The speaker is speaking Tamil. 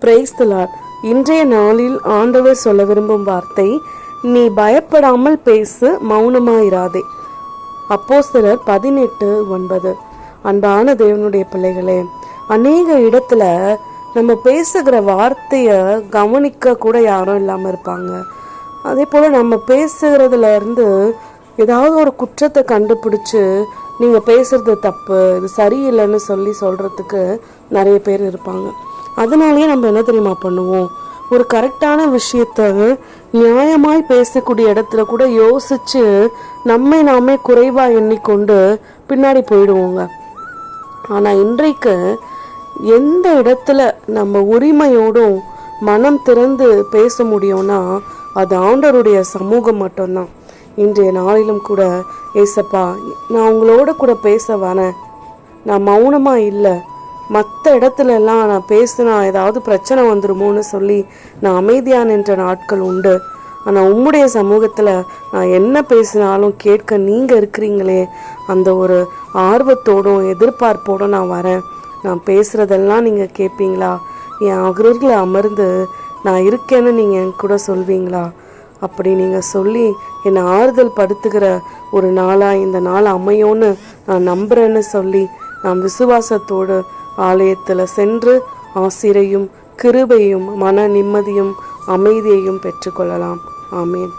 Praise the Lord. இன்றைய நாளில் ஆண்டவர் சொல்ல விரும்பும் வார்த்தை, நீ பயப்படாமல் பேசு, மௌனமாயிராதே. அப்போஸ்தலர் 18:9. அன்பான தேவனுடைய பிள்ளைகளே, அநேக இடத்துல நம்ம பேசுகிற வார்த்தைய கவனிக்க கூட யாரும் இல்லாம இருப்பாங்க. அதே போல நம்ம பேசுகிறதுல இருந்து ஏதாவது ஒரு குற்றத்தை கண்டுபிடிச்சு நீங்க பேசுறது தப்பு, இது சரியில்லைன்னு சொல்றதுக்கு நிறைய பேர் இருப்பாங்க. அதனாலேயே நம்ம என்ன தெரியுமா பண்ணுவோம், ஒரு கரெக்டான விஷயத்த நியாயமாய் பேசக்கூடிய இடத்துல கூட யோசிச்சு நம்மை நாமே குறைவா எண்ணிக்கொண்டு பின்னாடி போயிடுவோங்க. ஆனா இன்றைக்கு எந்த இடத்துல நம்ம உரிமையோடும் மனம் திறந்து பேச முடியும்னா அது ஆண்டவருடைய சமூகம் மட்டும்தான். இன்றைய நாளிலும் கூட, ஏசப்பா நான் உங்களோட கூட பேச வரேன், நான் மௌனமா இல்லை, மற்ற இடத்துல எல்லாம் நான் பேசினா ஏதாவது பிரச்சனை வந்துருமோன்னு சொல்லி நான் அமைதியாக நின்ற நாட்கள் உண்டு. ஆனால் உம்முடைய சமூகத்தில் நான் என்ன பேசினாலும் கேட்க நீங்கள் இருக்கிறீங்களே, அந்த ஒரு ஆர்வத்தோடும் எதிர்பார்ப்போடும் நான் வரேன். நான் பேசுகிறதெல்லாம் நீங்கள் கேட்பீங்களா? என் அருகில் அமர்ந்து நான் இருக்கேன்னு நீங்கள் என் கூட சொல்வீங்களா? அப்படி நீங்கள் சொல்லி என்னை ஆறுதல் படுத்துகிற ஒரு நாளாக இந்த நாள் அமையோன்னு நான் நம்புகிறேன்னு சொல்லி நான் விசுவாசத்தோடு ஆலயத்தில் சென்று ஆசிரையும் கிருபையும் மன நிம்மதியும் அமைதியையும் பெற்றுக்கொள்ளலாம். ஆமேன்.